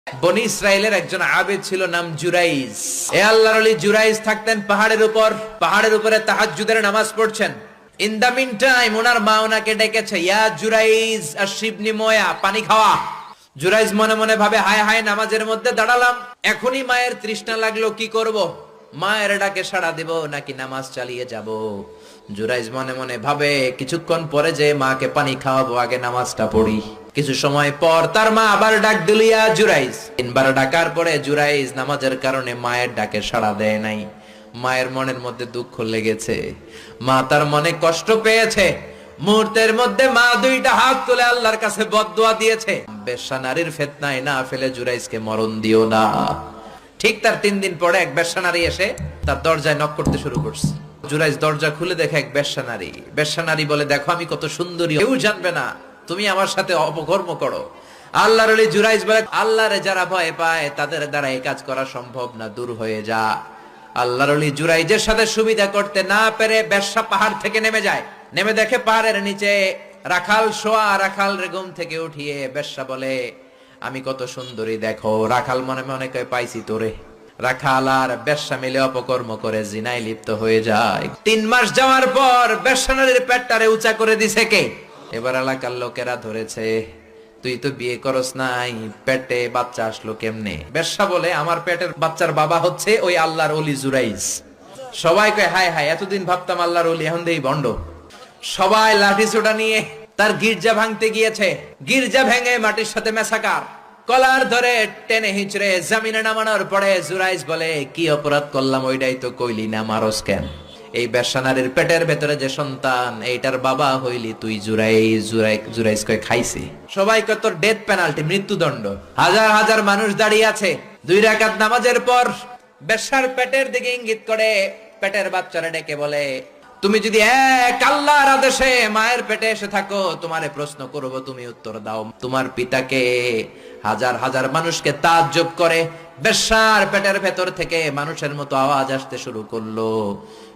বনি ইসরায়েলের একজন আবেদ ছিল, নাম জুরাইজ। এ আল্লাহর ওলি জুরাইজ থাকতেন পাহাড়ের উপর। পাহাড়ের উপরে তাহাজ্জুদের নামাজ পড়ছেন। ইন দা মিন টাইম ওনার মা ওনাকে ডেকেছে, ইয়া জুরাইজ আশিবনি ময়া, পানি খাওয়া। জুরাইজ মনে মনে ভাবে, হায় হায়, নামাজের মধ্যে দাঁড়ালাম, এখনই মায়ের তৃষ্ণা লাগলো, কি করব? মায়ের ডাকে সাড়া দেব নাকি নামাজ চালিয়ে যাব? জুরাইজ মনে মনে ভাবে, কিছুক্ষণ পরে যে মাকে পানি খাওয়াবো, আগে নামাজটা পড়ি। কিছু সময় পর তার মা আবার ডাক দিল, ইয়া জুরাইজ। 3 বার ডাকার পরে জুরাইজ নামাজের কারণে মায়ের ডাকে সাড়া দেয় নাই। মায়ের মনের মধ্যে দুঃখ লেগেছে, মা তার মনে কষ্ট পেয়েছে। মুহূর্তের মধ্যে মা 2টা হাত তুলে আল্লাহর কাছে বদদুয়া দিয়েছে, বেশ্যা নারীর ফিতনায় না ফেলে জুরাইজকে মরণ দিও না। ঠিক তার 3 দিন পরে এক বেশ্যা নারী এসে তার দরজায় নক করতে শুরু করছে। জুরাইজ দরজা খুলে দেখে এক বেশ্যা নারী। বেশ্যা নারী বলে, দেখো আমি কত সুন্দরী, কেউ জানবে না, তুমি আমার সাথে অপকর্ম করো। আল্লাহর ওলি জুরাইজ বলে, আল্লাহরে যারা ভয় পায় তাদের দ্বারা এই কাজ করা সম্ভব না, দূর হয়ে যা। আল্লাহর ওলি জুরাইজের সাথে সুবিধা করতে না পেরে বেশ্যা পাহাড় থেকে নেমে যায়। নেমে দেখে পাহাড়ের নিচে রাখাল শোয়া। রাখাল ঘুম থেকে উঠিয়ে বেশ্যা বলে, আমি কত সুন্দরী দেখো। রাখাল মনে মনে কয়, পাইছি তোরে। রাখাল আর বেশ্যা মিলে অপকর্ম করে জিনায় লিপ্ত হয়ে যায়। 3 মাস যাওয়ার পর বেশ্যা নারীর পেটটারে উঁচা করে দিছে কে? এবার এলাকার লোকেরা ধরেছে, তুই তো বিয়ে করস নাই, পেটে বাচ্চা আসলো কেমনে? বেশ্যা বলে, আমার পেটের বাচ্চার বাবা হচ্ছে ওই আল্লাহর ওলি জুরাইজ। সবাই কয়, হায় হায়, এতদিন ভাবতাম আল্লাহর ওলি, এখন দেই ভণ্ড। সবাই লাঠি ছোটা নিয়ে তার গির্জা ভাঙতে গিয়েছে। গির্জা ভেঙে মাটির সাথে মেসাকার। কলার ধরে টেনে হিঁচড়ে জমিনে নামানোর পরে জুরাইজ বলে, কি অপরাধ করলাম? ওইটাই তো কইলি না, মারস কেন? এই বেশ্যা নারীর পেটের ভেতরে যে সন্তান, এইটার বাবা হইলি তুই জুরাইজ। জুরাইজ কয়, খাইছি। সবাই কয়, তোর ডেথ পেনাল্টি, মৃত্যুদণ্ড। হাজার হাজার মানুষ দাঁড়িয়ে আছে। 2 রাকাত নামাজের পর বেশ্যার পেটের দিকে ইঙ্গিত করে পেটের বাচ্চারা ডেকে বলে, তুমি যদি এক আল্লাহর আদেশে মায়ের পেটে এসে থাকো, তোমারে প্রশ্ন করব, তুমি উত্তর দাও। তোমার পিতাকে? হাজার হাজার মানুষকে তাজ্জব করে বেশ্যার পেটের ভেতর থেকে মানুষের মতো আওয়াজ আসতে শুরু করলো।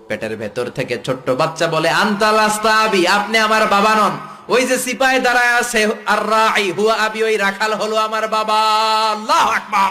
পেটের ভেতর থেকে ছোট্ট বাচ্চা বলে, আনতাল আস্তাবি, আপনি আমার বাবা নন। ওই যে সিপাহি দাঁড়ায় আছে, আর রাই হুয়া আবি, ওই রাখাল হলো আমার বাবা। আল্লাহু আকবার।